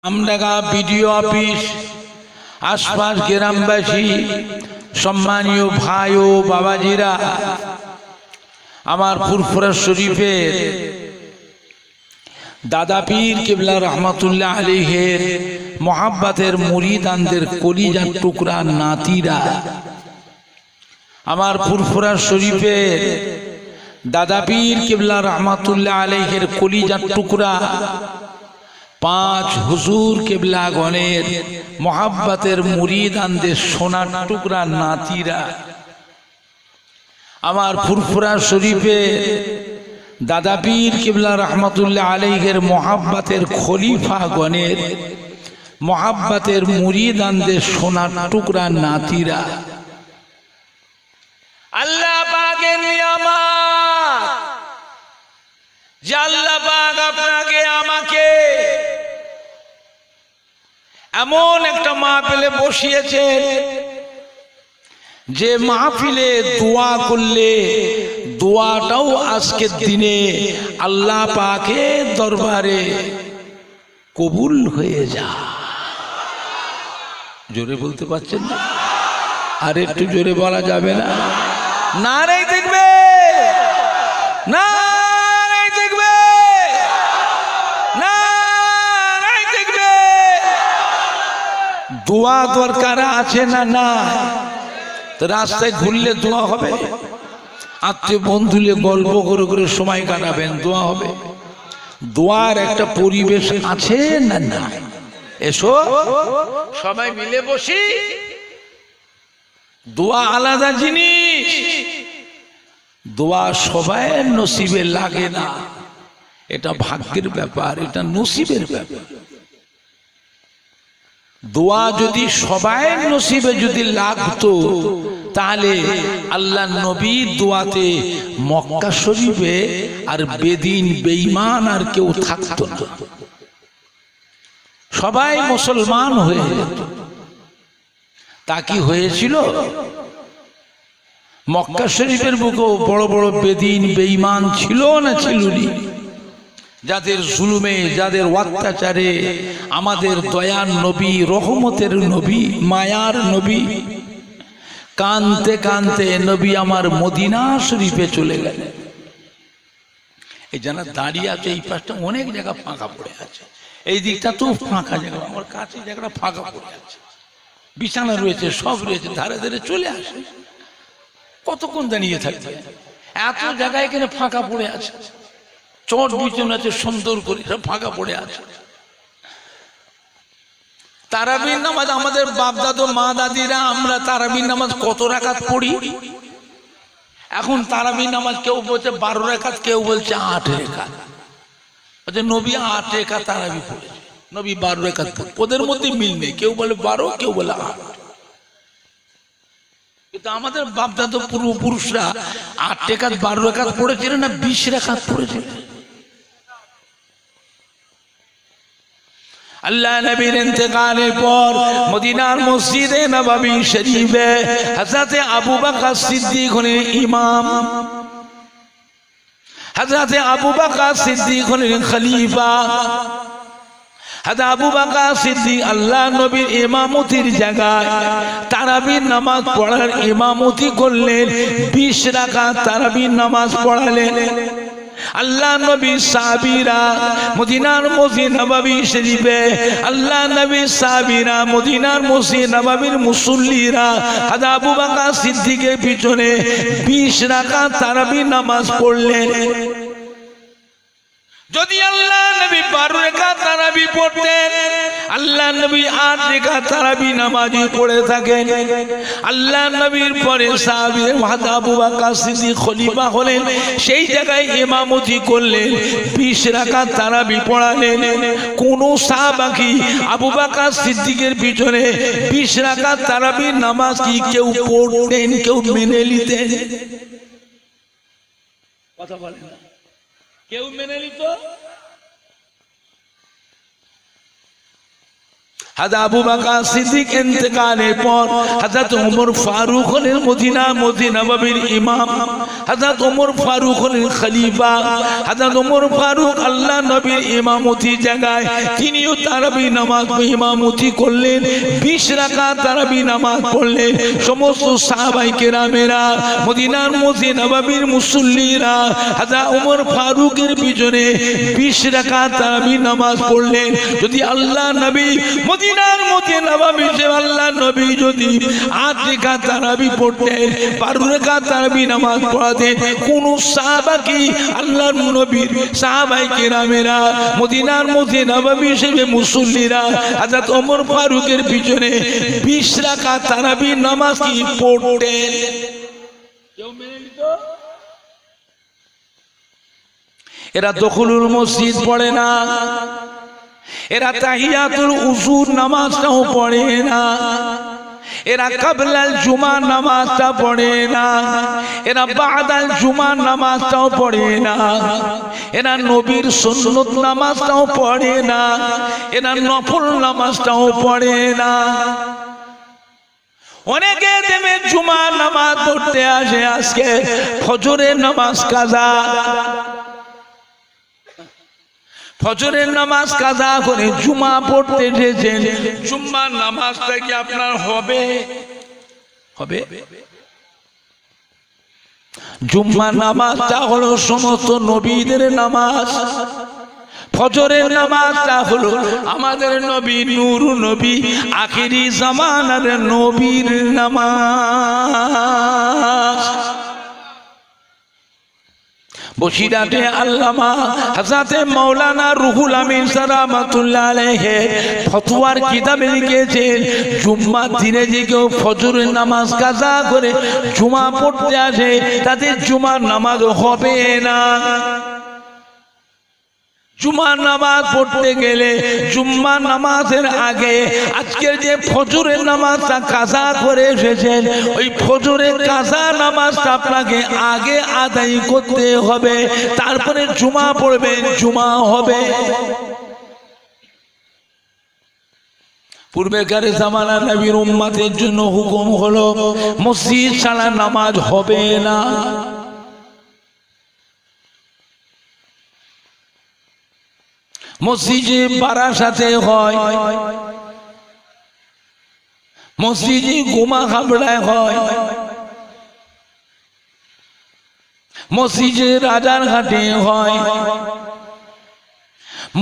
Amdanga BDO office আশপাশ গ্রামবাসী সম্মানীয় ভাই ও বাবাজিরা, আমার ফুরফুরা শরীফের দাদা পীর কিবলা রহমাতুল্লাহ আলাইহির মোহাব্বতের মুরিদানদের কলিজার টুকরা নাতিরা, আমার ফুরফুরা শরীফের দাদা পীর কিবলা রহমাতুল্লাহ আলাইহির কলিজার টুকরা পাঁচ হুজুর কিবলাগণের মোহাব্বতের মুরিদানদের সোনার টুকরা নাতিরা, আমার ফুরফুরা শরীফের দাদা পীর কিবলা রহমাতুল্লাহ আলাইহির মোহাব্বতের খলিফাগণের মোহাব্বতের মুরিদানদের সোনার টুকরা নাতিরা, আল্লাহ পাকের নিয়ামত যে আল্লাহ পাক আপনাকে আমাকে এমন একটা মাহফিলে বসিয়েছেন যে মাহফিলে দোয়া করলে দোয়াটাও আজকের দিনে আল্লাহ পাকের দরবারে কবুল হয়ে যায়। জোরে বলতে পারছেন না? আর একটু জোরে বলা যাবে না? নারে দেখবে না, দোয়া দরকার আছে না? না, রাস্তায় ঘুরলে দোয়া হবে, আত্মীয় বন্ধুলে গল্প করে করে সময় কাটাবেন, দোয়া হবে। দোয়ার একটা পরিবেশ আছে না? না, এসো সবাই মিলে বসি। দোয়া আলাদা জিনিস, দোয়া সবাই নসিবে লাগে না, এটা ভাগ্যের ব্যাপার, এটা নসিবের ব্যাপার। দোয়া যদি সবাই নসিবে যদি লাগতো তাহলে আল্লাহ নবী দোয়াতে মক্কা শরীফে আর বেদিন বেঈমান আর কেউ থাকতো না, সবাই মুসলমান হয়ে যেত। তা কি হয়েছিল? মক্কা শরীফের বুকেও বড় বড় বেদিন বেঈমান ছিল না? ছিল না? যাদের জুলুমে, যাদের অত্যাচারে আমাদের দয়ার নবী, রহমতের নবী, মায়ার নবী কানতে কানতে নবী আমার মদিনা শরীফে চলে গেলেন। এই যারা দাঁড়িয়ে আছে এই পাশটা অনেক জায়গা ফাঁকা পড়ে আছে, এই দিকটা তো ফাঁকা জায়গা, আমার কাছে জায়গাটা ফাঁকা পড়ে আছে, বিছানা রয়েছে, সব রয়েছে, ধারে ধারে চলে আসে। কতক্ষণ দাঁড়িয়ে থাকবে? এত জায়গা এখানে ফাঁকা পড়ে আছে, চট বিছানা আছে সুন্দর করে, সব ফাঁকা পড়ে আছে। তারাবির নামাজ আমাদের বাপ দাদু মা দাদিরা, আমরা তারাবির নামাজ কত রাকাত পড়ি? এখন তারাবির নামাজ কেউ বলছে 12 রাকাত, কেউ বলছে 8 রাকাত। নবী 8 রাকাত তারাবি পড়েছে, নবী 12 রাকাত পড়ে, ওদের মধ্যে মিল নেই, কেউ বলে 12, কেউ বলে 8। কিন্তু আমাদের বাপ দাদু পূর্বপুরুষরা 8 রাকাত 12 রাকাত পড়েছিলেন না 20 রাকাত পড়েছিলেন। আল্লাহ নবীর ইন্তেকালের পর মদিনার মসজিদে নববী শরীফে হযরত আবু বকর সিদ্দিক হলেন ইমাম, হযরত আবু বকর সিদ্দিক হলেন খলিফা। হযরত আবু বকর সিদ্দিক আল্লাহ নবীর ইমামতির জায়গায় তারাবির নামাজ পড়ার ইমামতি করলেন, 20 রাকাত তারাবির নামাজ পড়ালেন। আল্লাহ নবী সাহাবীরা মদিনার মসজিদ নববী শরীফে, আল্লাহ নবী সাহাবীরা মদিনার মসজিদ নববীর মুসল্লিরা হযরত আবু বকর সিদ্দিকের পিছনে 20 রাকাত তারাবির নামাজ পড়লেন। যদি আল্লাহ নবী 12 রাকাত তারাবি পড়তেন, আল্লাহ নবী 8 রাকাত তারাবি নামাজই পড়ে থাকেন। আল্লাহ নবীর পরে সাহাবী হযরত আবু বকর সিদ্দিক খলিফা হলেন, সেই জায়গায় ইমামতি করলেন, 20 রাকাত তারাবি পড়ালেন। কোন সাহাবা কি আবু বকর সিদ্দিকের পিছনে 20 রাকাত তারাবির নামাজ কি কেউ পড়তেন, কেউ মেনে নিতেন? কথা বলেন না, কেউ মেনে নিত? হযরত আবু বকর সিদ্দিক ইন্তেকালের পর হযরত ওমর ফারুক হলেন মদিনা নববীর ইমাম। হযরত ওমর ফারুক হলেন খলিফা। হযরত ওমর ফারুক আল্লাহ নবীর ইমামতি জায়গায় তিনিও তারাবি নামাজ ইমামতি করলেন। 20 রাকাত তারাবি নামাজ পড়লেন। সমস্ত সাহাবায়ে কেরামেরা মদিনার মসজিদ নববীর মুসল্লিরা হযরত ওমর ফারুকের পিছনে 20 রাকাত তারাবি নামাজ পড়লেন। যদি আল্লাহ নবী মদিনার মসজিদ নববীতে আল্লাহ নবী যদি 8 রাকাত তারাবি পড়তেন, 12 রাকাত তারাবি নামাজ পড়াতেন, কোন সাহাবা কি আল্লাহর নবীর সাহাবায়ে কেরামেরা মদিনার মসজিদ নববী হিসেবে মুসল্লিরা হযরত ওমর ফারুকের পিছনে 20 রাকাত তারাবি নামাজ কি পড়তেন? কেউ মেনে নিত? এরা দখলুল মসজিদ পড়ে না, এরা তাহিয়াতুল উজুর নামাজটাও পড়ে না, এরা কাবলাল জুমা নামাজটা পড়ে না, এরা বাদাল জুমা নামাজটাও পড়ে না, এরা নবীর সুন্নত নামাজটাও পড়ে না, এরা নফল নামাজটাও পড়ে না। অনেকে দেবে জুমা নামাজ পড়তে আসে, আজকে ফজরের নামাজ কাজা, ফজরের নামাজ কাজা করে জুমা পড়তে এসেছেন। জুম্মার নামাজটা কি আপনার হবে? হবে? জুম্মার নামাজটা হলো সমস্ত নবীদের নামাজ। ফজরের নামাজটা হলো আমাদের নবী নূর নবী আখিরি জামানার নবীর নামাজ। বসিরহাটে আল্লামা হযরত মাওলানা রুহুল আমিন রাহমাতুল্লাহ আলাইহি ফতোয়ার কিতাবে লিখেছেন, জুম্মার দিনে যে কেউ ফজরের নামাজ কাজা করে জুমা পড়তে আসে তাদের জুমার নামাজ হবে না। জুমার নামাজ পড়তে গেলে জুম্মার নামাজের আগে আজকের যে ফজরের নামাজটা কাজা করে এসেছেন, ওই ফজরের কাজা নামাজটা আপনাকে আগে আদায় করতে হবে, তারপরে জুমা পড়বেন, জুমা হবে। পূর্বেকার জামানা নবীর উম্মতের জন্য হুকুম হলো মসজিদ ছাড়া নামাজ হবে না। মসজিদে বারাসাতে হয়, মসজিদে গোমা খাবড়ায় হয়, মসজিদে রাজারহাটে হয়।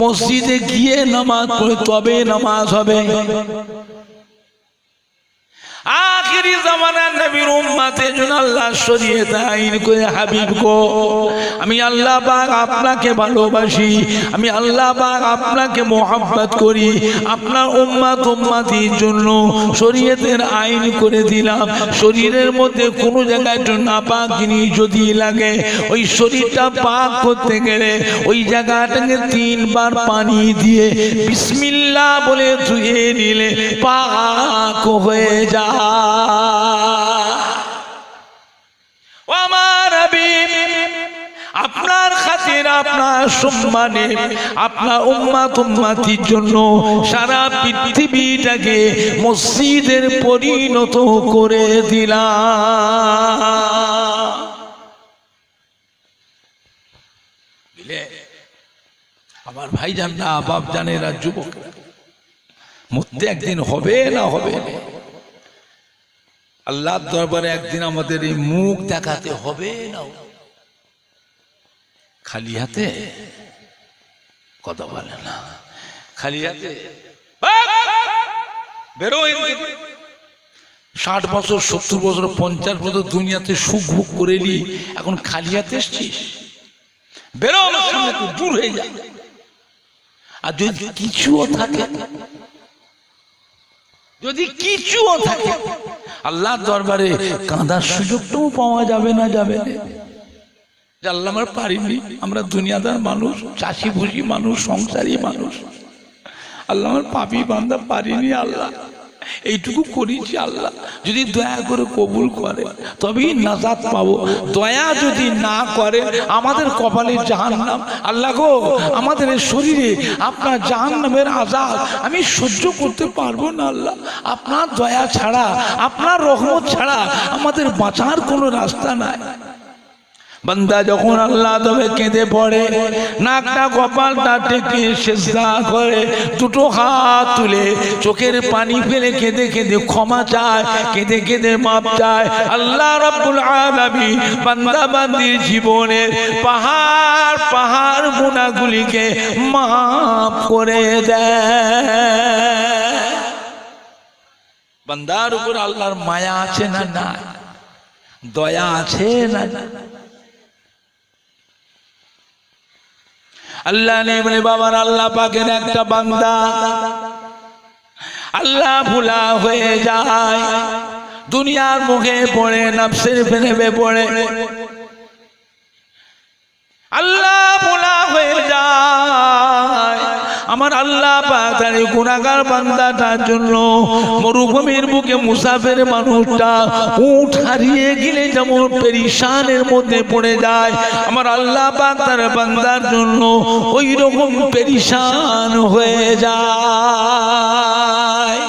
মসজিদে গিয়ে নামাজ পড়ে তবে নামাজ হবে। আখিরি জামানার নবীর উম্মতের জন্য আল্লাহ শরীয়ত আইন করে, হাবিব গো আমি আল্লাহ পাক আপনাকে ভালোবাসি, আমি আল্লাহ পাক আপনাকে মোহাব্বত করি, আপনার উম্মত উম্মতির জন্য শরীয়তের আইন করে দিলাম। শরীরের মধ্যে কোনো জায়গায় একটু নাপাক জিনিস যদি লাগে, ওই শরীরটা পাক করতে গেলে ওই জায়গাটাকে 3 বার পানি দিয়ে বিসমিল্লাহ বলে ধুয়ে নিলে পাক হয়ে যায়। আমার হাবিব আপনার খাতির, আপনার সম্মানে, আপনার উম্মত উম্মতির জন্য সারা পৃথিবীটাকে মসজিদের পরিণত করে দিলাম। আমার ভাইজানরা, বাপ জানেরা, যুবক, মরতে একদিন হবে না হবে না। আল্লাহর দরবারে একদিন আমাদের এই মুখ দেখাতে হবে না। খালি হাতে কথা বলে না, খালি হাতে বেরো। 60 বছর, 70 বছর, 50 বছর দুনিয়াতে সুখ ভোগ করে নি, এখন খালি হাতে এসছিস? বেরো, আমার সামনে থেকে দূর হয়ে যা। আর যদি কিছুও থাকে, যদি কিছুও থাকে, আল্লাহর দরবারে কাঁদার সুযোগটাও পাওয়া যাবে না, যাবে না। আল্লাহ আমরা পারিনি, আমরা দুনিয়াদার মানুষ, চাষি ভুষি মানুষ, সংসারী মানুষ। আল্লাহ আমার পাপী বান্দা পারিনি। আল্লাহ এইটুকু করেছি আল্লাহ যদি দয়া করে কবুল করে তবেই নাজাত পাবো। দয়া যদি না করে আমাদের কপালে জাহান্নাম। আল্লাহ গো, আমাদের এই শরীরে আপনার জাহান্নামের আযাব আমি সহ্য করতে পারবো না আল্লাহ। আপনার দয়া ছাড়া, আপনার রহমত ছাড়া আমাদের বাঁচার কোনো রাস্তা নাই। বান্দা যখন আল্লাহ তবে কেঁদে পড়ে, নাকটা কপালটা টেকে সিজদা করে, দুটো হাত তুলে চোখের পানি ফেলে কেঁদে কেঁদে ক্ষমা চায়, কেঁদে কেঁদে মাপ চায়, আল্লাহ রাব্বুল আলামিন বান্দা বান্দির জীবনের পাহাড় পাহাড় গুনাহগুলিকে মাফ করে দেয়। বান্দার উপর আল্লাহর মায়া আছে না না, দয়া আছে না না? আল্লাহ নেই বলে বাবার আল্লাহ পাকের একটা বান্দা আল্লাহ ভুলা হয়ে যায়, দুনিয়ার মুখে পড়ে, নফসের প্রেমে পড়ে, আল্লাহ ভুলা হয়ে যায়। আমার আল্লাহ পাক তার গুনাহগার বান্দাটার জন্য মরুভূমির বুকে মুসাফির মানুষটা উট হারিয়ে গেলে যেমন পেরেশানের মধ্যে পড়ে যায়, আমার আল্লাহ পাক তার বান্দার জন্য ওই রকম পেরেশান হয়ে যায়।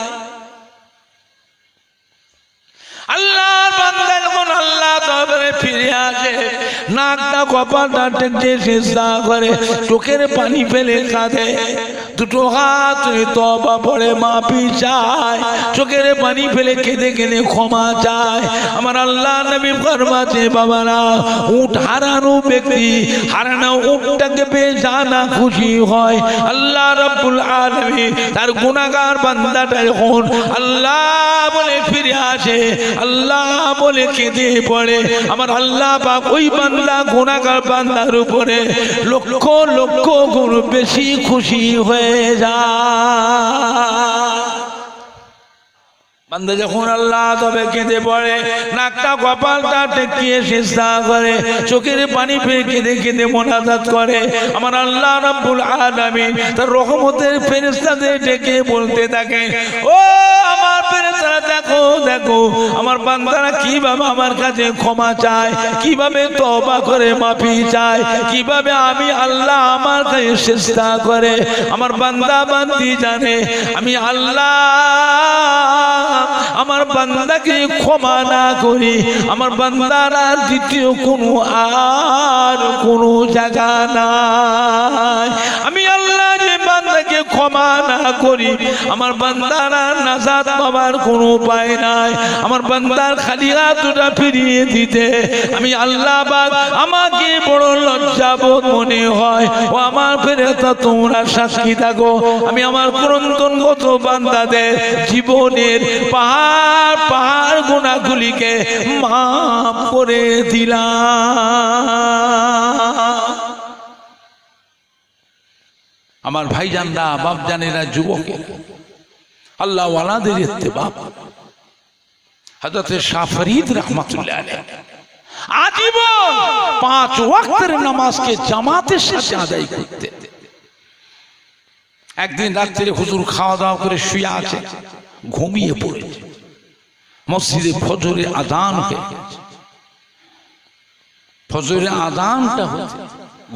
আল্লাহর বান্দা যখন আল্লাহ তরফে ফিরে আসে, নাকটা কপালটা টেকে সিজদা করে, চোখের পানি ফেলে কাঁদে, দুটো হাত তওবা পড়ে মাফি চায়, চোখের পানি ফেলে কেঁদে কেঁদে ক্ষমা চায়। আমার আল্লাহ নবী ফরমাতে বাবারা, উট হারানো ব্যক্তি হারানো উটটাকে পেয়ে জানা খুশি হয়। আল্লাহ রাব্বুল আলামিন তার গুনাহগার বান্দাটা যখন আল্লাহ বলে ফিরে আসে, আল্লাহ বলে কেঁদে পড়ে, আমার আল্লাহ পাক ওই বান্দা গুনাহগার বান্দার উপরে লক্ষ লক্ষ গুণ বেশি খুশি হয়ে যায়। বান্দা যখন আল্লাহ তবে কেঁদে পড়ে, নাকটা কপালটা টেকিয়ে সিজদা করে, চোখের পানি ফেলে কেঁদে কেঁদে মোনাজাত করে, আমার আল্লাহ রাব্বুল আলামিন তার রহমতের ফেরেশতাদের ডেকে বলতে থাকে, ও আমার ফেরেশতারা, দেখো দেখো আমার বান্দারা কিভাবে আমার কাছে ক্ষমা চায়, কিভাবে তওবা করে মাফি চায়, কিভাবে আমি আল্লাহ আমার কাছে সিজদা করে। আমার বান্দা বান্দি জানে আমি আল্লাহ আমার বান্দাকে ক্ষমা না করি, আমার বান্দারা দ্বিতীয় কোনো আর কোনো জায়গা নাই। আমি আল্লাহ যে বান্দাকে ক্ষমা না করি, আমার বান্দারা নাজাত পাবার কোনো উপায় নাই। আমার বান্দার খালি হাতটা ফিরিয়ে দিতে আমি আল্লাহ পাক আমাকে বড় লজ্জাবোধ মনে হয়। ও আমার ফেরেশতা, তোমরা সাক্ষী থাকো, আমি আমার ক্রন্দনগত বান্দাদের জীবনের পাহাড় পাহাড় গুনাহগুলিকে মাফ করে দিলাম। আমার ভাইজানরা, বাপজানেরা, যুবকেরা, আল্লাহ ওয়ালাদের ইত্তেবা, হযরত শাহ ফরিদ রাহমাতুল্লাহ আলাইহি আজীবন 5 ওয়াক্তের নামাজকে জামাতের সাথে আদায় করতে। একদিন রাত্রে হুজুর খাওয়া দাওয়া করে শুয়ে আছে, ঘুমিয়ে পড়েছে, মসজিদে ফজরে আযান হয়ে গেছে, ফজরে আযানটা হচ্ছে,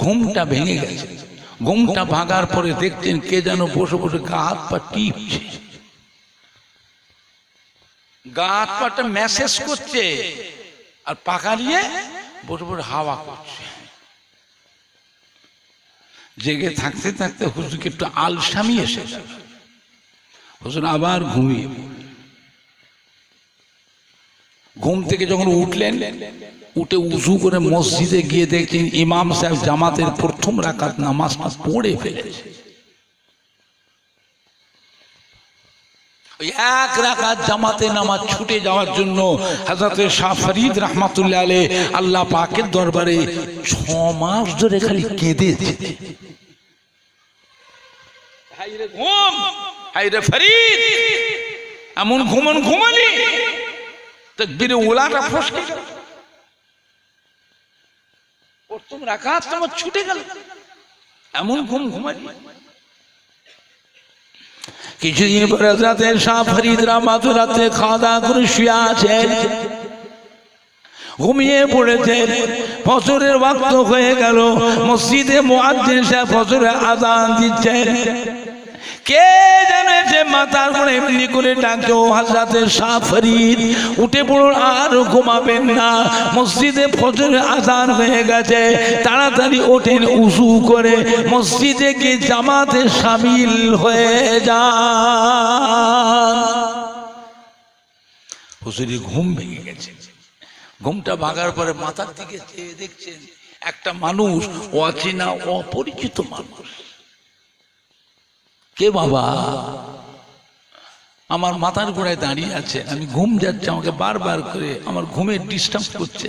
ঘুমটা ভেঙে গেছে। ঘুমটা ভাঙার পরে দেখছেন কে যেন বসে বসে গা হাত পা টিপছে, গা হাত পাটা মেসেজ করছে, আর পাকা নিয়ে বসে বসে হাওয়া করছে। জেগে থাকতে থাকতে হুজুরকে একটু আলসামি এসে, হুজুর আবার ঘুমিয়ে, ঘুম থেকে যখন উঠলেন, উঠে উযু করে মসজিদে গিয়ে দেখছেন ইমাম সাহেব জামাতের প্রথম রাকাত নামাজটা পড়ে ফেলেছে। এক রাকাত জামাতে নামাজ ছুটে যাওয়ার জন্য হযরত শাহ ফরিদ রাহমাতুল্লাহ আলাইহি আল্লাহ পাকের দরবারে 6 মাস ধরে খালি কেঁদেছে। হায়রে ঘুম, হায়রে ফরিদ, এমন ঘুমালি, তাকবীরে উলাটা ফসকে গেল, প্রথম রাকাত নামাজ ছুটে গেল, এমন ঘুমালি। কিছুদিন পরে রাতে শাহ ফরিদ রহমাতুল্লাহ রাতে খাওয়া দাওয়া করে শুয়ে আছেন, ঘুমিয়ে পড়েছেন। ফজরের ওয়াক্ত হয়ে গেল, মসজিদে মুয়াজ্জিন সাহেব ফজরের আযান দিচ্ছেন। কে জানে যে মাথার উপরে এমনি করে ডাকছে, ও হযরত শাহ ফরিদ উঠে পড়ুন, আর ঘুমাবেন না, মসজিদে ফজরের আযান হয়ে গেছে, তাড়াতাড়ি ওঠেন, উযু করে মসজিদে গিয়ে জামাতে শামিল হয়ে যান। হুজুরের ঘুম ভেঙে গেছে। ঘুমটা ভাঙার পরে মাথার দিকে চেয়ে দেখছেন একটা মানুষ, অচেনা অপরিচিত মানুষ। কে বাবা? আমার মাথার গোড়ায় দাঁড়িয়ে আছে, আমি ঘুম যাচ্ছে, আমাকে বারবার করে আমার ঘুমের ডিস্টার্ব করছে।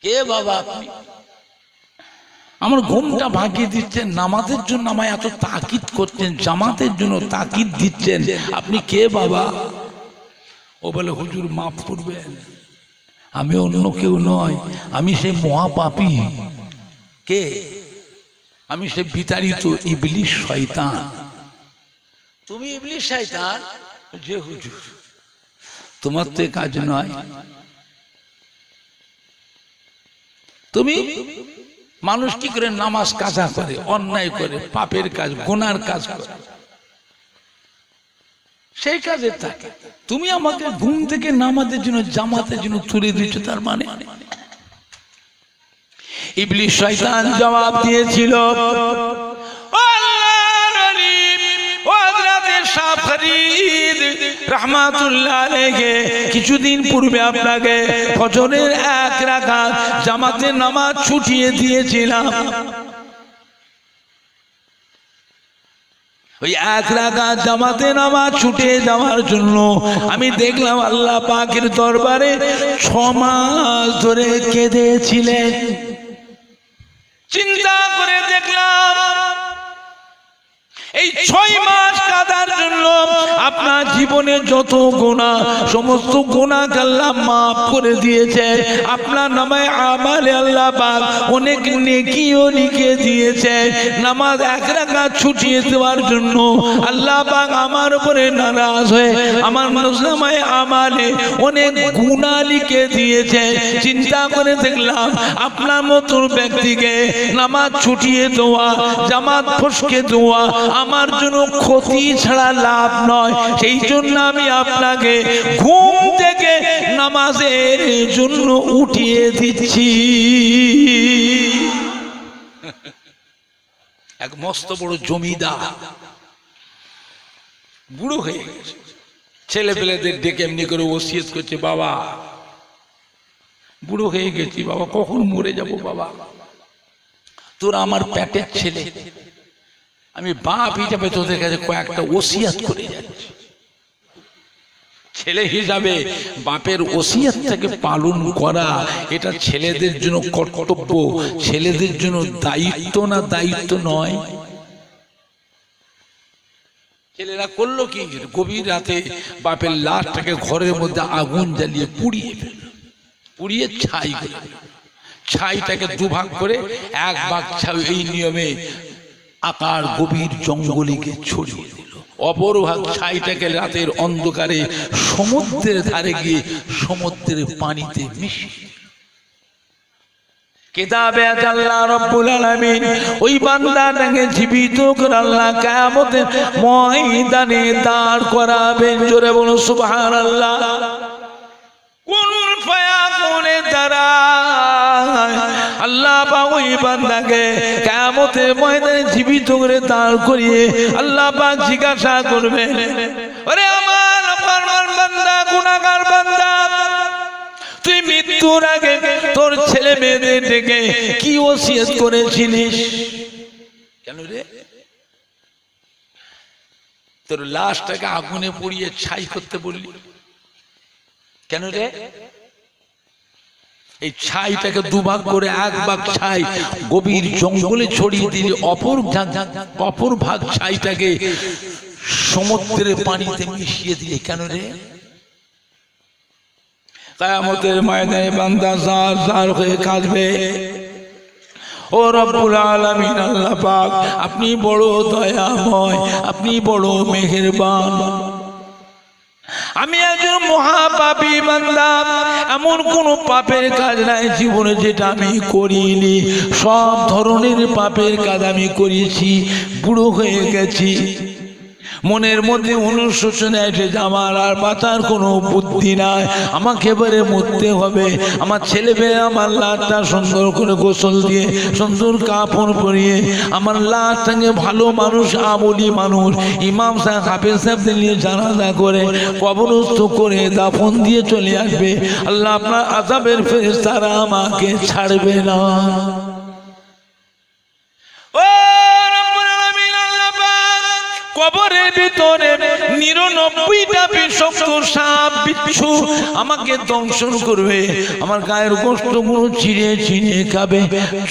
কে বাবা আপনি? আমার ঘুমটা ভাঙিয়ে দিচ্ছেন, নামাজের জন্য আমায় এত তাকিদ করছেন, জামাতের জন্য তাকিদ দিচ্ছেন, আপনি কে বাবা? ও বলে, হুজুর মাফ করবেন, আমি অন্য কেউ নয়, আমি সেই মহাপাপী। কে? আমি সে বিতাড়িত ইবলিশ শয়তান। তুমি ইবলিশ শয়তান? যে হুজুর তোমার তো কাজ নয়, তুমি মানুষ কি করে নামাজ কাজা করে, অন্যায় করে, পাপের কাজ, গুনার কাজ করে, সেই কাজে থাকে। তুমি আমাকে ঘুম থেকে নামাজের জন্য, জামাতের জন্য তুলে দিচ্ছ, তার মানে? ইবলিশ শয়তান জবাব দিয়েছিল, ও আল্লাহর ওলি, ও হযরত শাহ ফরিদ রহমাতুল্লাহ আলাইহি, কিছুদিন পূর্বে আপনাকে ফজরের 1 রাকাত জামাতের নামাজ ছুটিয়ে দিয়েছিলাম। ওই 1 রাকাত জামাতে নামাজ ছুটে যাওয়ার জন্য আমি দেখলাম আল্লাহ পাকের দরবারে 6 মাস ধরে কেঁদেছিলেন। চিন্তা করে দেখলাম এই 6 মাস কাঁদার জন্য আপনার জীবনে যত গুনাহ, সমস্ত গুনাহকে আল্লাহ মাফ করে দিয়েছে। আপনার নামে আমালে আল্লাহ পাক অনেক নেকিও লিখে দিয়েছে। নামাজ 1 রাকাত ছুটিয়ে দেওয়ার জন্য আল্লাহ পাক আমার উপরে নারাজ হয়ে আমার নামায় আমালে অনেক গুনাহ লিখে দিয়েছে। চিন্তা করে দেখলাম আপনার মতো ব্যক্তিকে নামাজ ছুটিয়ে দেওয়া, জামাত ফসকে দেওয়া আমার জন্য ক্ষতি ছাড়া লাভ নয়। সেই জন্য আমি আপনাকে ঘুম থেকে নামাজের জন্য উঠিয়ে দিচ্ছি। এক মস্ত বড় জমিদার বুড়ো হয়ে গেছে, ছেলে পেলেদের ডেকে এমনি করে ওসিয়ত করছে, বাবা বুড়ো হয়ে গেছি বাবা, কখন মরে যাব বাবা, তোরা আমার পেটের ছেলে, আমি বাপ হিসাবে তোদের কাছে কয়েকটা ওসিয়ত করে যাচ্ছি। ছেলে হিসাবে বাপের ওসিয়ত থেকে পালন করা এটা ছেলেদের জন্য কর্তব্য, ছেলেদের জন্য দায়িত্ব না দায়িত্ব নয়? ছেলেরা করলো কি, গভীর রাতে বাপের লাশটাকে ঘরের মধ্যে আগুন জ্বালিয়ে পুড়িয়ে ছাই করে, ছাইটাকে 2 ভাগ করে 1 ভাগ ছাই এই নিয়মে আকার গভীর জঙ্গলে গিয়ে ছড়িয়ে দিল, অপর ভাগ ছাইটাকে রাতের অন্ধকারে সমুদ্রের ধারে গিয়ে সমুদ্রের পানিতে মিশিয়ে। কিতাবে আছে আল্লাহ রাব্বুল আলামিন ওই বান্দাটাকে জীবিত করে আল্লাহ কিয়ামতের ময়দানে দাঁড় করাবেন। জোরে বলো সুবহানাল্লাহ। কোন ফায়াকুনের দ্বারা আল্লাহ পাক ওই বান্দাকে কিয়ামতের ময়দানে জীবিত করে দাঁড় করিয়ে আল্লাহ পাক জিজ্ঞাসা করবেন, ওরে আমার ফরমান বান্দা, গুনাহগার বান্দা, তুই মৃত্যুর আগে তোর ছেলে মেয়েদের ডেকে কি ওসিয়ত করেছিলিস? কেন রে? তোর লাশটাকে আগুনে পুড়িয়ে ছাই করতে বললি কেন রে? এই ছাইটাকে 2 ভাগ করে 1 ভাগ ছাই গভীর জঙ্গলে ছড়িয়ে দিলি, অপর ভাগ ছাইটাকে সমুদ্রের পানিতে মিশিয়ে দিলে কেন রে? কিয়ামতের ময়দানে বান্দা জার জার হয়ে কাঁদবে, ও রব্বুল আলামিন আল্লাহ পাক, আপনি বড় দয়াময়, আপনি বড় মেহেরবান। আমি একজন মহাপাপী বান্দা, এমন কোন পাপের কাজ নাই জীবনে যেটা আমি করিনি। সব ধরনের পাপের কাজ আমি করেছি, বুড়ো হয়ে গেছি, মনের মধ্যে অনুশোচনা এসেছে, আমার আর বাঁচার কোনো বুদ্ধি নাই, আমাকে এবারে মরতে হবে। আমার ছেলে মেয়ে আমার লাশটা সুন্দর করে গোসল দিয়ে সুন্দর কাপড় পরিয়ে আমার লাশটাকে ভালো মানুষ, আমলি মানুষ, ইমাম সাহেব, হাফেজ সাহেবদের নিয়ে জানাজা করে কবরস্থ করে দাফন দিয়ে চলে আসবে। আল্লাহ আপনার আযাবের ফেরেশতারা আমাকে ছাড়বে না। কবরের ভিতরে ৯৯টা বিষাক্ত সাপ বিচ্ছু আমাকে দংশন করবে, আমার গায়ের গোশতগুলো চিড়ে চিড়ে খাবে,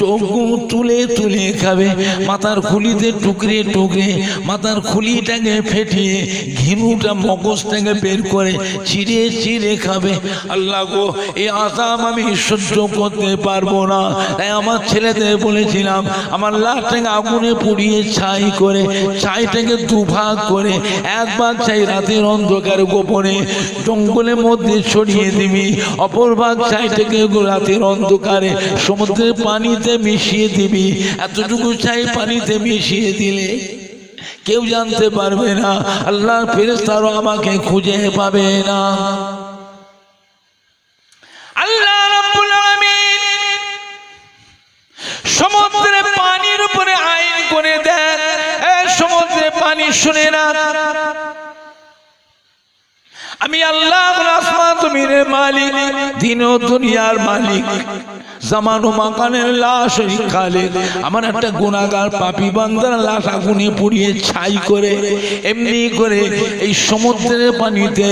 চোখগুলো তুলে তুলে খাবে, মাথার খুলিতে টুকরে টুকরে মাথার খুলিটাকে ফেটিয়ে ঘিনুটা মগজ থেকে বের করে চিড়ে চিড়ে খাবে। আল্লাহ গো, এই আযাব আমি সহ্য করতে পারবো না। তাই আমার ছেলেদের বলেছিলাম, আমার লাশটাকে আগুনে পুড়িয়ে ছাই করে, ছাইটাকে দুভাগ করে, এক ভাগ ছাই রাতের অন্ধকারে গোপনে জঙ্গলের মধ্যে ছড়িয়ে দিবি, অপর ভাগ ছাইটাকে রাতের অন্ধকারে সমুদ্রের পানিতে মিশিয়ে দিবি। এতটুকু ছাই পানিতে মিশিয়ে দিলে কেউ জানতে পারবে না, আল্লাহর ফেরেশতারা আমাকে খুঁজে পাবে না। আল্লাহ রাব্বুল আলামিন সমুদ্রের পানির উপরে আইন করে দেন, সমুদ্রের পানি শুনে না, আমি আল্লাহ আসমান জমিনের মালিক, দিন ও দুনিয়ার মালিক, জামান ও মাকানের লাশ খালেক। আমার একটা গুনাহগার পাপী বান্দার লাশ আগুনে পুড়িয়ে ছাই করে এমনি করে এই সমুদ্রের পানিতে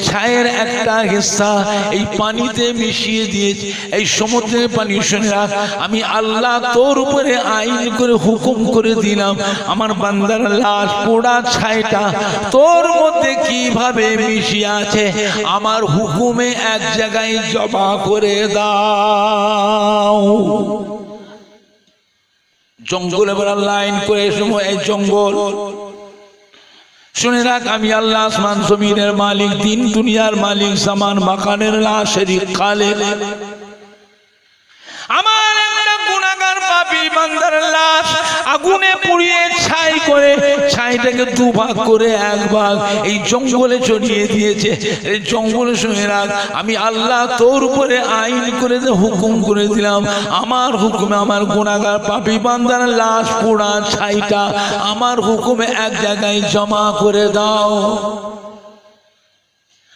ছায়ের একটা হিস্সা এই পানিতে মিশিয়ে দিয়েছে। এই সমুদ্রের পানি শুনে রাখ, আমি আল্লাহ তোর উপরে আইন করে হুকুম করে দিলাম, আমার বান্দার লাশ পোড়া ছাইটা তোর মধ্যে কিভাবে মিশিয়ে আছে, আমার হুকুমে এক জায়গায় জমা করে দাও। জঙ্গলে বড় লাইন করে সময় এই জঙ্গল শুনে রাখ, আমি আল্লাহ আসমান জমিনের মালিক, দিন দুনিয়ার মালিক, জামান মাকানের লাশের খালেক। আমার একটা গুনাহগার পাপী বান্দার লাশ আগুনে পুড়িয়ে ছাই করে, ছাইটাকে দুভাগ করে এক ভাগ এই জঙ্গলে ছড়িয়ে দিয়েছে। এই জঙ্গলে শুনে রাখ, আমি আল্লাহ তোর উপরে আইন করে হুকুম করে দিলাম, আমার হুকুমে আমার গুনাহগার পাপী বান্দার লাশ পোড়া ছাইটা আমার হুকুমে এক জায়গায় জমা করে দাও।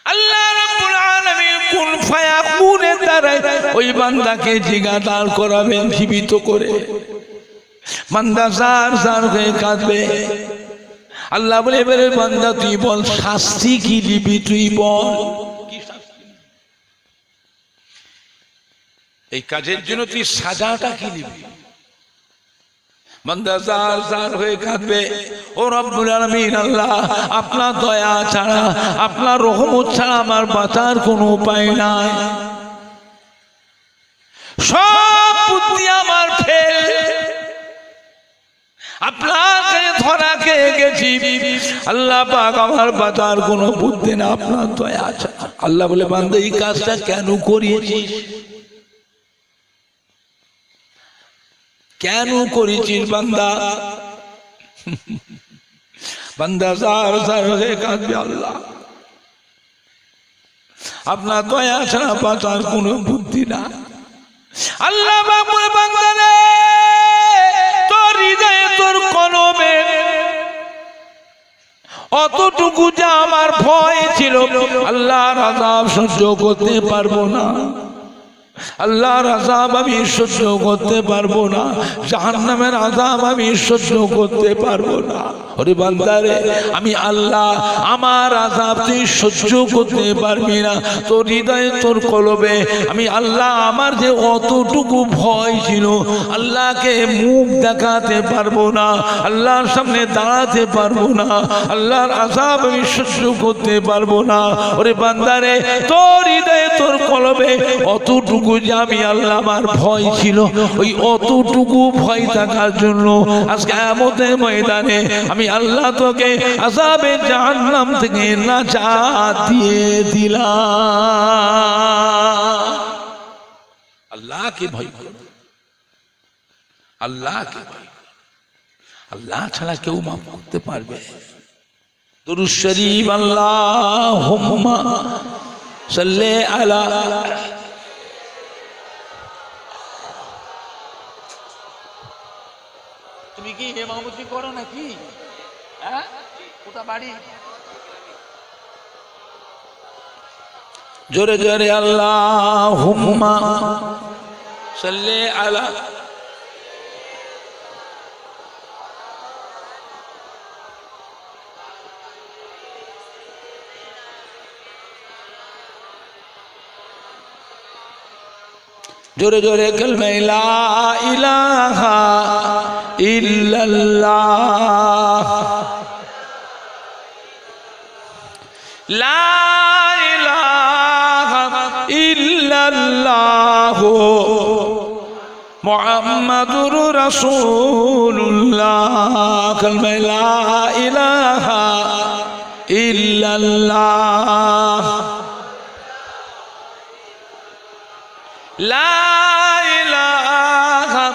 আল্লাহ রাব্বুল আলামিন কুন ফায়াকুনের দ্বারা ওই বান্দাকে জিজ্ঞাসা করাবেন জীবিত করে। বান্দা জার জার হয়ে কাঁদবে। আল্লাহ বলে, এবারে বান্দা তুই বল শাস্তি কি দিবি, তুই বল এই কাজের জন্য তুই সাজাটা কি দিবি। বান্দা জার জার হয়ে কাঁদবে, ও রব্বুল আলামিন আল্লাহ, আপনার দয়া ছাড়া, আপনার রহমত ছাড়া আমার বাঁচার কোনো উপায় নাই, সব বুদ্ধি আমার ফেল, আপনার কাছে ধরা খেয়ে গেছি, আল্লাহ পাক আমার বাঁচার কোনো বুদ্ধি না, আপনার দয়া ছাড়া। আল্লাহ বলে, বান্দা এই কাজটা কেন করিয়েছিস, কেন করেছিস বান্দা? বান্দা জার জার হয়ে কাঁদবে, আল্লাহ আপনার দয়া ছাড়া বাঁচার কোনো বুদ্ধি না। আল্লাহ বলে, বান্দা রে, তোর হৃদয়ে তোর কলবে অতটুকু যা আমার ভয় ছিল, আল্লাহর আযাব সহ্য করতে পারবো না, আল্লাহর আযাব আমি সহ্য করতে পারবো না, জাহান্নামের আযাব আমি সহ্য করতে পারবো না। ওরে বান্দারে, আমি আল্লাহ, আমার আযাব তুই সহ্য করতে পারবি না, তোর হৃদয়ে তোর কলবে আমি আল্লাহ আমার যে অতটুকু ভয় ছিল, আল্লাহকে মুখ দেখাতে পারবো না, আল্লাহর সামনে দাঁড়াতে পারবো না, আল্লাহর আযাব আমি সহ্য করতে পারবো না। ওরে বান্দারে, তোর হৃদয়ে তোর কলবে অতটুকু অতটুকু যে আমি আল্লাহ আমার ভয় ছিল, ওই অতটুকু ভয় থাকার জন্য আজকে কিয়ামতের ময়দানে আমি আল্লাহ তোকে আযাবে জাহান্নাম থেকে নাজাত দিয়ে দিলাম। আল্লাহকে ভয় করো, আল্লাহকে ভয়, আল্লাহ ছাড়া কেউ মাফ করতে পারবে? দুরূদ শরীফ আল্লাহুম্মা সাল্লি আলা। তুমি কি ইমামতি করো নাকি? হ্যাঁ, কোথা বাড়ি? জোরে জোরে আল্লাহুম্মা সাল্লি আলা। জোরে জোরে কালমা লা ইলাহা ইল্লাল্লাহ, লা ইলাহা ইল্লাল্লাহ মুহাম্মাদুর রাসূলুল্লাহ। কালমা লা ইলাহা ইল্লাল্লাহ, লা ইলাহা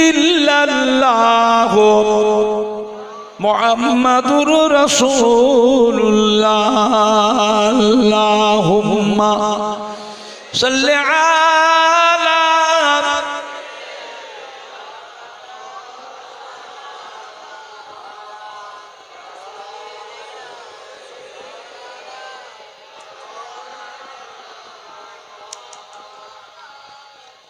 ইল্লাল্লাহ মুহাম্মাদুর রাসূলুল্লাহ। আল্লাহুম্মা সাল্লি আলা।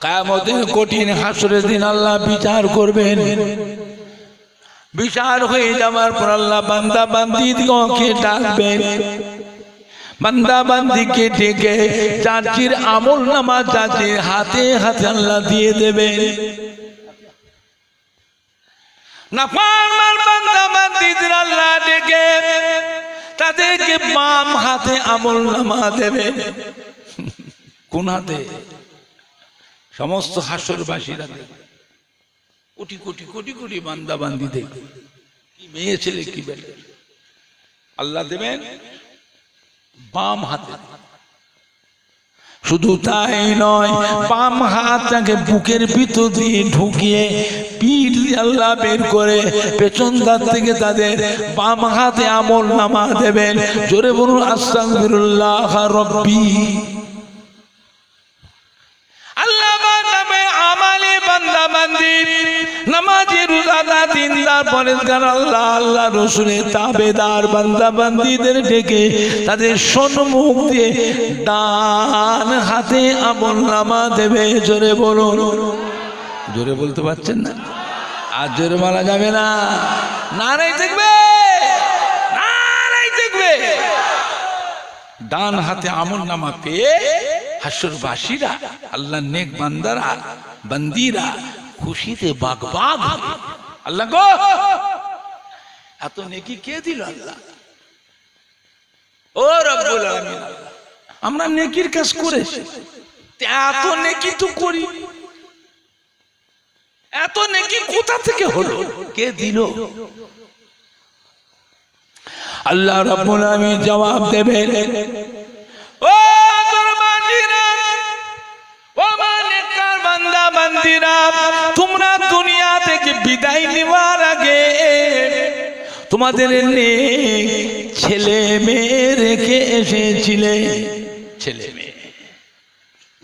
কিয়ামতের কঠিন হাসরের দিন আল্লাহ বিচার করবেন। বিচার হয়ে যাওয়ার পর আল্লাহ বান্দা বান্দীকে ডাকবেন। বান্দা বান্দীকে ডেকে চাচির আমল নামা চাচির হাতে হাতে আল্লাহ দিয়ে দেবেন। নাফরমান বান্দা বান্দীদের আল্লাহ ডেকে তাদেরকে বাম হাতে আমল নামা দেবেন। কোন হাতে? সমস্ত হাসরবাসীরা দেখবে, কোটি কোটি কোটি কোটি বান্দা বান্দি দেখবে, কি মেয়ে ছেলে কি বেলে, আল্লাহ দেবেন বাম হাতে। শুধু তাই নয়, বাম হাতটাকে বুকের ভিতর দিয়ে ঢুকিয়ে পিঠ দিয়ে আল্লাহ বের করে পেছন দাঁত থেকে তাদের বাম হাতে আমল নামা দেবেন। জোরে বলুন আস্তাগফিরুল্লাহ রব্বি। নামাজি রোজাদার দিনদার পরেজগার আল্লাহ আল্লাহ রাসূলের তাবেদার বান্দা বান্দীদের ডেকে তাদের সম্মুখ দিয়ে ডান হাতে আমলনামা দেবে। জোরে বলুন, জোরে বলতে পারছেন না? আর জোরে বলা যাবে না, নারাই থাকবে, নারাই থাকবে। ডান হাতে আমলনামা পেয়ে হাসরবাসীরা আল্লাহ নেক বান্দারা বান্দিরা খুশিতে বাগবাগ। আল্লাহ গো, এত নেকি কে দিল আল্লাহ? ও রব্বুল আলামিন, আমরা নেকির কাজ করেছি, এত নেকি তো করি, এত নেকি কোথা থেকে হলো? কে দিল? আল্লাহ রব্বুল আলামিন জবাব দেবেন, ও বান্দা বান্দিরা, তোমরা দুনিয়া থেকে বিদায় নেওয়ার আগে তোমাদের নেক ছেলে মেয়ে রেখে এসেছিলে। ছেলে মেয়ে,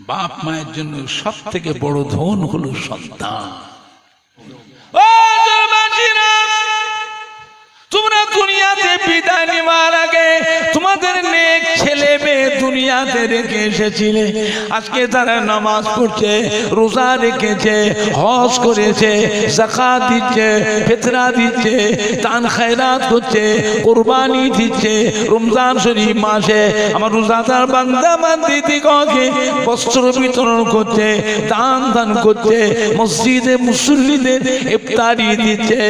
বাপ মায়ের জন্য সব থেকে বড় ধন হলো সন্তান। তোমরা দুনিয়াতে বিদায় নেওয়ার আগে তোমাদের নেক ছেলে মেয়ে দুনিয়াতে রেখে এসেছিলে। আজকে তারা নামাজ পড়ছে, রোজা রেখেছে, হজ করেছে, যাকাত দিচ্ছে, ফিতরা দিচ্ছে, দান খায়রাত করছে, কুরবানি দিচ্ছে। রমজান শরীফ মাসে আমার রোজাদার বান্দা বান্দীদিগকে বস্ত্র বিতরণ করছে, দান করছে, মসজিদে মুসল্লিদের ইফতারি দিচ্ছে।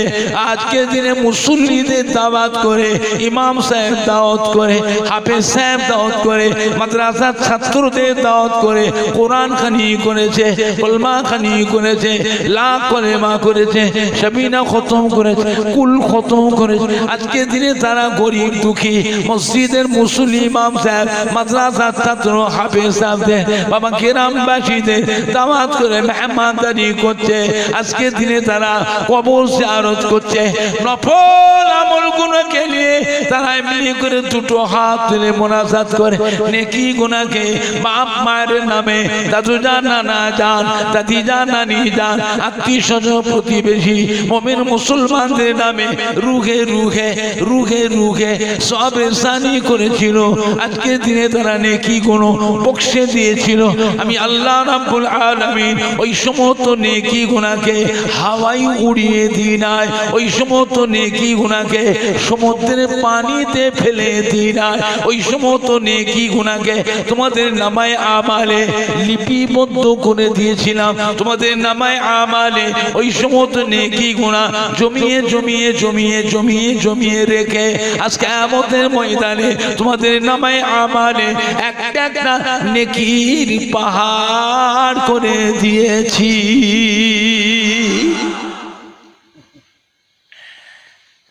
আজকের দিনে মুসল্লিদের দাওয়াত করে, ইমাম সাহেব দাওয়াত করে, হাফেজ সাহেব দাওয়াত করে, মাদ্রাসা মাদ্রাসার ছাত্রদের দাওয়াত করে কোরআন খানি করেছে, কলমা খানি করেছে, লাখ কলেমা করেছে, সাবিনা খতম করেছে, কুল খতম করেছে। আজকে দিনে তারা গরিব দুঃখী মসজিদের মুসল্লি ইমাম সাহেব, মাদ্রাসার ছাত্র হাফেজ সাহেবদের, বাবা গ্রামবাসীদের দাওয়াত করে মেহমানদারি করছে। আজকে দিনে তারা কবর জিয়ারত করছে। নফল আমলগুলোকে নিয়ে তারা এমনি করে দুটো হাত তুলে মোনাজাত করে নেকি গুনাহকে বাপ মায়ের নামে, দাদু জান, নানা জান, দাদি জান, নানি জান, আত্মীয় স্বজন, প্রতিবেশী, মুমিন মুসলমানদের নামে রুহে রুহে রুহে রুহে সব ইহসানি করেছিল। আজকে দিনে তারা নেকি গুণ বক্সে দিয়েছিল। আমি আল্লাহ রাব্বুল আলামিন ওই সমস্ত নেকি গুনাহকে হাওয়ায় উড়িয়ে দিই নাই, ওই সমস্ত নেকি গুনাহকে সমুদ্রের পানিতে ফেলে দিই নাই, ওই সমস্ত নেকি গুনাহকে তোমাদের নামায় আমালে লিপিবদ্ধ করে দিয়েছিলাম। তোমাদের নামায় আমালে ওই সমস্ত নেকি গুনাহ জমিয়ে জমিয়ে জমিয়ে জমিয়ে জমিয়ে রেখে আজকে কিয়ামতের ময়দানে তোমাদের নামায় আমালে একটা একটা নেকির পাহাড় করে দিয়েছি।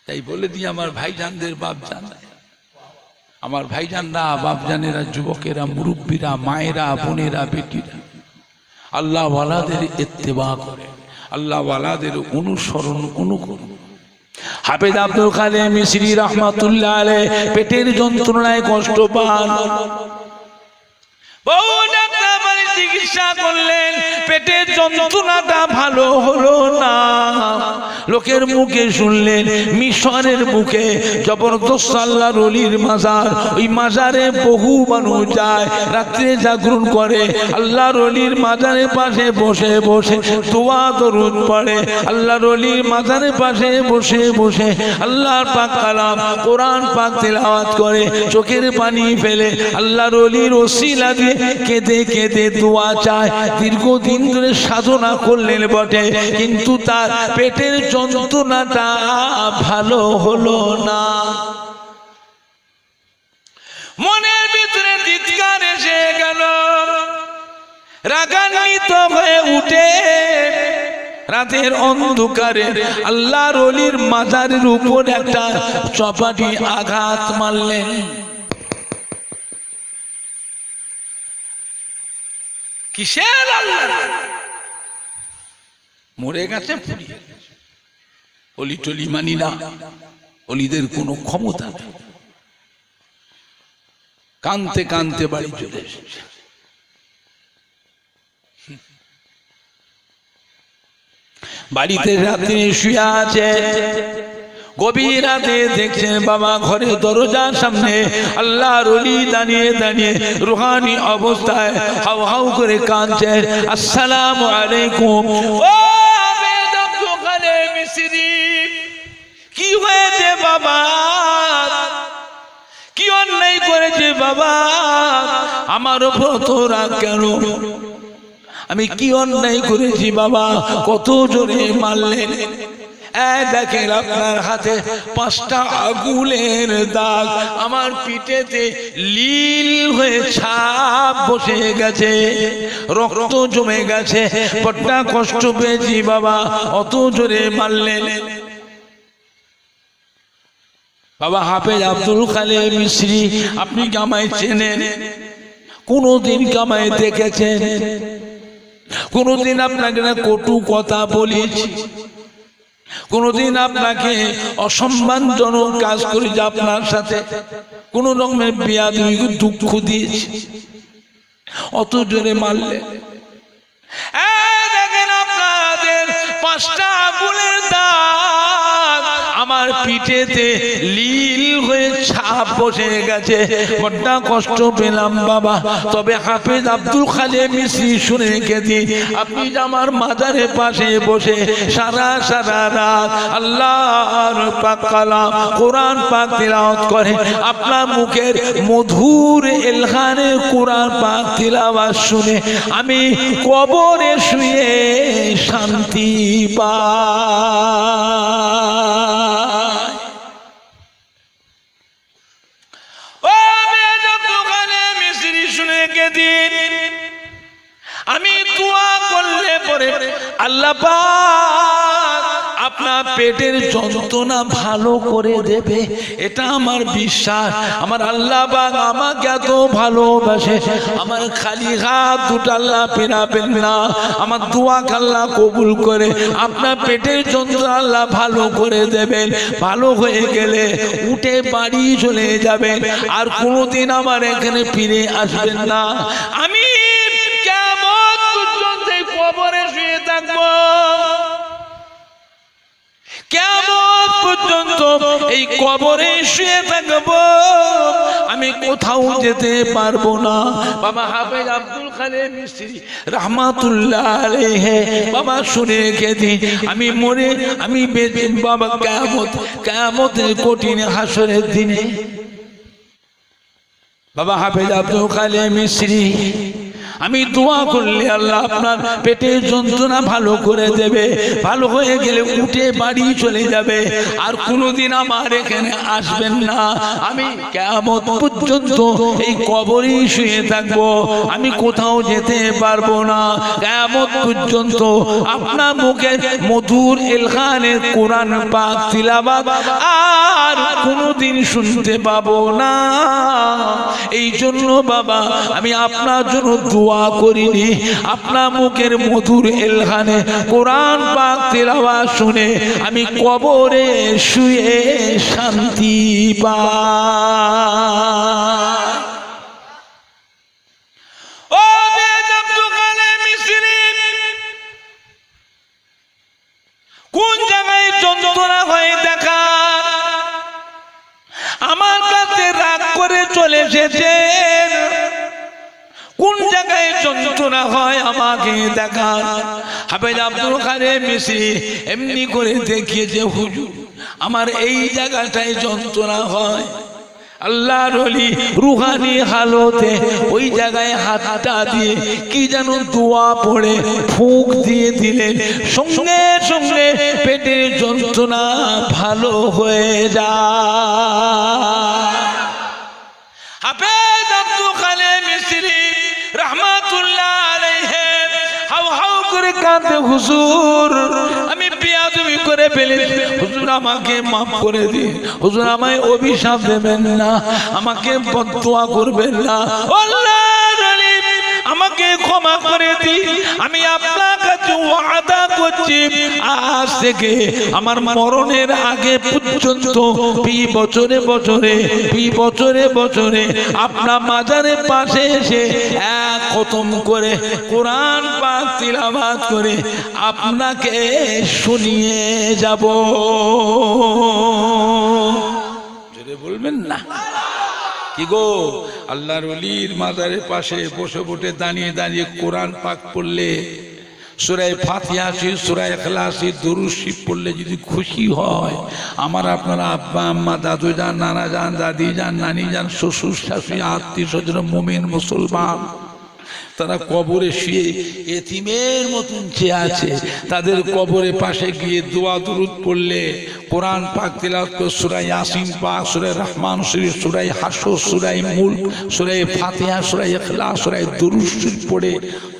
তাই বলে দিই আমার ভাইজানদের, বাপজান, আমার ভাইজানরা, বাপজানেরা, যুবকেরা, মুরব্বীরা, মায়েরা, বোনেরা, বেটিরা, আল্লাহ ওয়ালাদের ইত্তেবা করে, আল্লাহ ওয়ালাদের অনুসরণ অনুকরণ। হাফেজ আব্দুল খালেক মিশরি রহমাতুল্লাহ আলাইহি পেটের যন্ত্রণায় কষ্ট পান। বহু ডাক্তার বাড়ি চিকিৎসা করলেন, পেটের যন্ত্রণাটা ভালো হলো না। লোকের মুখে শুনলেন মিশরের মুখে জবরদস্ত আল্লাহর ওলির মাজার, ওই মাজারে বহু মানুষ যায়, রাত্রে জাগরণ করে, আল্লাহর ওলির মাজারের পাশে বসে বসে দোয়া দরুদ পড়ে, আল্লাহর ওলির মাজারের পাশে বসে বসে আল্লাহর পাক কালাম কোরআন পাক তেলাওয়াত করে, চোখের পানি ফেলে আল্লাহর ওলির ওসিলা দিয়ে কেঁদে কেঁদে দোয়া চায়। দীর্ঘদিন ধরে সাধনা করলেন বটে, কিন্তু তার পেটের যন্ত্রণাটা ভালো হলো না। মনের ভিতরে চিৎকার এসে গেল, রাগান্বিত হয়ে উঠে রাতের অন্ধকারে আল্লাহর ওলির মাজারের উপর একটা চপাটি আঘাত মারলেন। কিসের আল্লাহ? মরে গেছে, অলি টলি মানি না, অলিদের কোনো ক্ষমতা নেই। কানতে কানতে বাড়ি চলে এসেছে। বাড়িতে রাতে শুয়ে আছে, গভীর রাতে দেখছেন বাবা ঘরে দরজার সামনে আল্লাহর ওলি দাঁড়িয়ে দাঁড়িয়ে রুহানি অবস্থায় হাউ হাউ করে কাঁদছে, আসসালামু আলাইকুম। ও হাফেজ আব্দুল খালেক মিশরি, কি হয়েছে বাবা? কি অন্যায় করেছে বাবা? আমার উপর তো রাগ কেন? আমি কি অন্যায় করেছি বাবা? কত জোরে মারলেন? দেখেন আপনার হাতে 5টা আগুনের দাগ, আমার পিঠেতে লীল হয়ে ছাপ বসে গেছে, রক্ত জমে গেছে, বড্ড কষ্ট পেয়েছি বাবা, অত জোরে মারলেন। বাবা হাফেজ আব্দুল খালেক মিশরি, আপনি কামাই চেনেন? কোনদিন কামাই দেখেছেন? কোনদিন আপনাকে না কটু কথা বলেছি? কোনদিন আপনাকে অসম্মানজনক কাজ করেছি? আপনার সাথে কোন রকমের বেয়াদবি দুঃখ দিয়েছি? অত জোরে মারলে? দেখেন আপনাদের 5টা আগুনের দাগ আমার পিঠেতে লীল হয়ে ছাপ বসে গেছে, বড্ড কষ্ট পেলাম বাবা। তবে হাফেজ আব্দুল খালেক মিশরি শুনে রেখে দিন, আপনি আমার মাজারের পাশে বসে সারা সারা রাত আল্লাহর পাক কালাম কোরআন পাক তিলাওয়াত করে, আপনার মুখের মধুর এলহানে কোরআন পাক তিলাওয়াত শুনে আমি কবরে শুয়ে শান্তি পাই। যেদিন আমি দোয়া করলে পরে আল্লাহ পাক আপনার পেটের যন্ত্রণা ভালো করে দেবে, এটা আমার বিশ্বাস। আমার আল্লাহ পাক আমাকে এত ভালোবাসে, আমার খালি হাত দুটো আল্লাহ ফেরাবেন না, আমার দোয়া আল্লাহ কবুল করে আপনার পেটের যন্ত্রণা আল্লাহ ভালো করে দেবেন। ভালো হয়ে গেলে উঠে বাড়ি চলে যাবেন, আর কোনোদিন আমার এখানে ফিরে আসবেন না। আমি কিয়ামত পর্যন্ত কবরে শুয়ে থাকবো, কিয়ামত পর্যন্ত এই কবরে শুয়ে থাকবো, আমি কোথাও যেতে পারবো না। বাবা হাফেজ আব্দুল খালেক মিস্ত্রি রাহমাতুল্লাহ আলাইহি বাবা শুনে রেখে দিন, আমি মরে আমি বেঁচে বাবা কিয়ামতের কঠিন হাসরের দিনে বাবা হাফেজ আব্দুল খালেক মিস্ত্রি আমি দোয়া করলে আল্লাহ আপনার পেটের যন্ত্রণা ভালো করে দেবে, ভালো হয়ে গেলে উঠে বাড়ি চলে যাবে, আর কোনোদিন আমার এখানে আসবেন না। আমি কিয়ামত পর্যন্ত এই কবরে শুয়ে থাকবো, আমি কোথাও যেতে পারবো না। কিয়ামত পর্যন্ত আপনার মুখে মধুর এলখানে কোরআন পাক তিলাওয়াত আর কোনোদিন শুনতে পাবো না। এই জন্য বাবা আমি আপনার জন্য দোয়া করিনি, আপনার মুখের মধুর এলখানে কোরআন পাক তেলাওয়াত শুনে আমি কবরে শুয়ে শান্তি পাই। ও আব্দুল খালেক মিস্ত্রি, কোন জায়গায় যন্ত্রণা হয়ে দেখা আমার কাছে রাগ করে চলে এসেছেন, কোন জায়গায় যন্ত্রণা হয় আমাকে দেখান। হাফেজ আব্দুল খালেক মিস্ত্রি এমনি করে দেখিয়েছে, হুজুর আমার এই জায়গাটায় যন্ত্রণা হয়। আল্লাহর ওলি রুহানি হালতে ওই জায়গায় হাতটা দিয়ে কি যেন দোয়া পড়ে ফুঁক দিয়ে দিলেন, সঙ্গে সঙ্গে পেটের যন্ত্রণা ভালো হয়ে যায়। হাফেজ আব্দুল খালেক মিস্ত্রি রাহমাতুল্লাহ আলাইহি হাউ হাউ করে কাঁদে, হুজুর আমি বেয়াদবি করে ফেলেছি, হুজুর আমাকে মাফ করে দিন, হুজুর আমায় অভিশাপ দেবেন না, আমাকে বদদোয়া করবেন না, আল্লাহর ওলি আমাকে ক্ষমা করে দিন। আমি আপনার কাছে ওয়াদা করছি আজ থেকে আমার মরণের আগে পর্যন্ত বছরে বছরে আপনার মাজারের পাশে এসে এক খতম করে কোরআন পাক তিলাওয়াত করে আপনাকে শুনিয়ে যাব। জোরে বলবেন না? কি গো, আল্লাহর ওলির মাজারের পাশে বসে বসে দাঁড়িয়ে দাঁড়িয়ে কোরআন পাক পড়লে, সূরা ফাতিহা, সূরা ইখলাস, দুরূদ শরীফ পড়লে যদি খুশি হয়, আমার আপনারা আব্বা আম্মা, দাদু যান, নানা যান, দাদি যান, নানি যান, শ্বশুর শাশুড়ি, আত্মীয় স্বজন, মুমিন মুসলমান, তারা কবরে শুয়ে এতিমের মতন চেয়ে আছে, তাদের কবরের পাশে গিয়ে দোয়া দুরূদ পড়লে, কোরআন পাক তিলাওয়াত করে সূরা ইয়াসিন পাক, সূরা রহমান শরীফ, সূরা হাসর, সূরা মুলক, সূরা ফাতিহা, সূরা ইখলাস, সূরা দুরূদ শরীফ পড়ে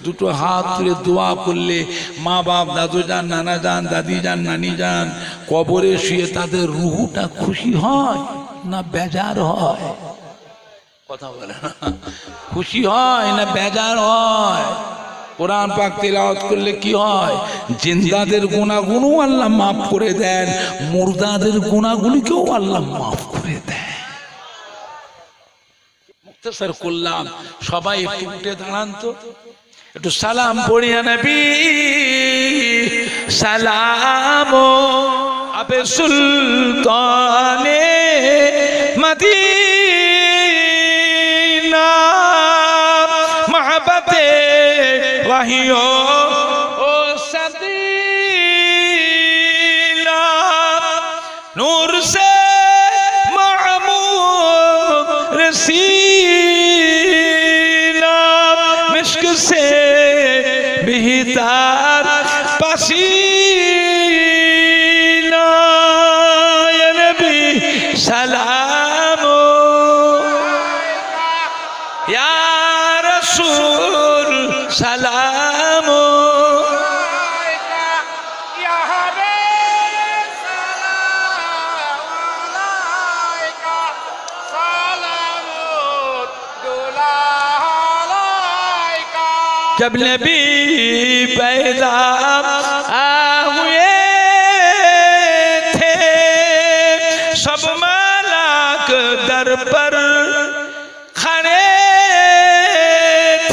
দুটো হাত তুলে দোয়া করলে, মা বাপ, দাদু যান, নানা যান, দাদি যান, নানি যান, কবরে শুয়ে তাদের রুহটা খুশি হয় না বেজার হয়? কথা বলে না, খুশি হয় না বেজার হয়? কোরআন পাক তেলাওয়াত করলে কি হয়? জিন্দাদের গুনাহগুলো আল্লাহ মাফ করে দেন, মুর্দাদের গুনাহগুলোকেও আল্লাহ মাফ করে দেন। মুক্তাসার করলাম, সবাই একটু উঠে দাঁড়ান তো, একটু সালাম পড়িয়া নবী সালাম আবে সুলতানে মদিনা মহব্বতে ওয়াহিও ও সদীনা নূর সে মামুর রসীনা मिश्क से बेहतर पसीना या नबी सलाम या रसूल जब नबी पैदा हुए थे सब मलाक दर पर खड़े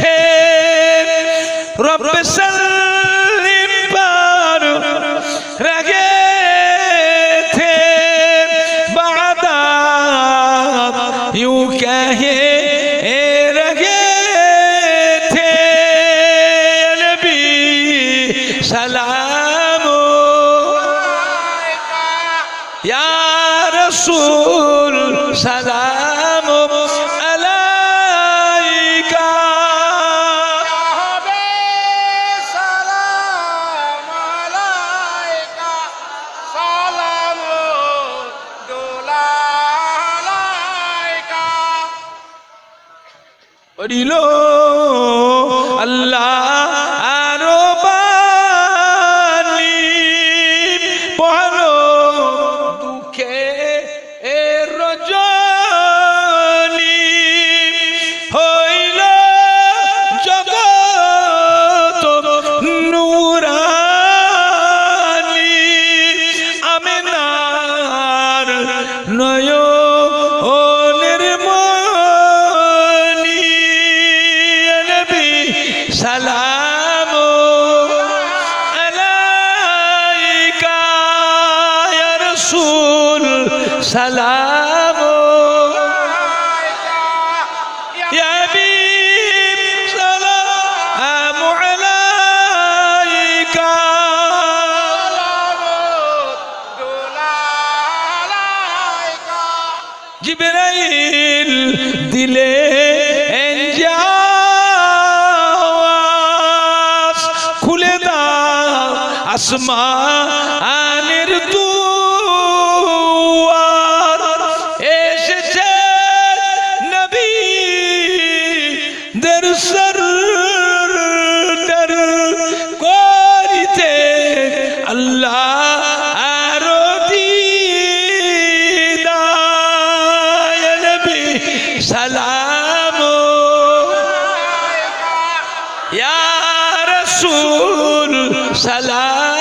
थे रब सल्लिम पर रगे थे बादा यूं कहे सलाम या रसूल सलाम अलैका सलाम अलैका सलाम दुलाइका पढ़िलो अल्लाह सलाम अलैका या रसूल सलाम या हबीब सलाम अलैका जिब्राइल दिले আসমানের দুয়ার এসেছে নবী দের সরদার করিতে আল্লাহ আর দিদার নবী সালাম ইয়া রাসূল সালাম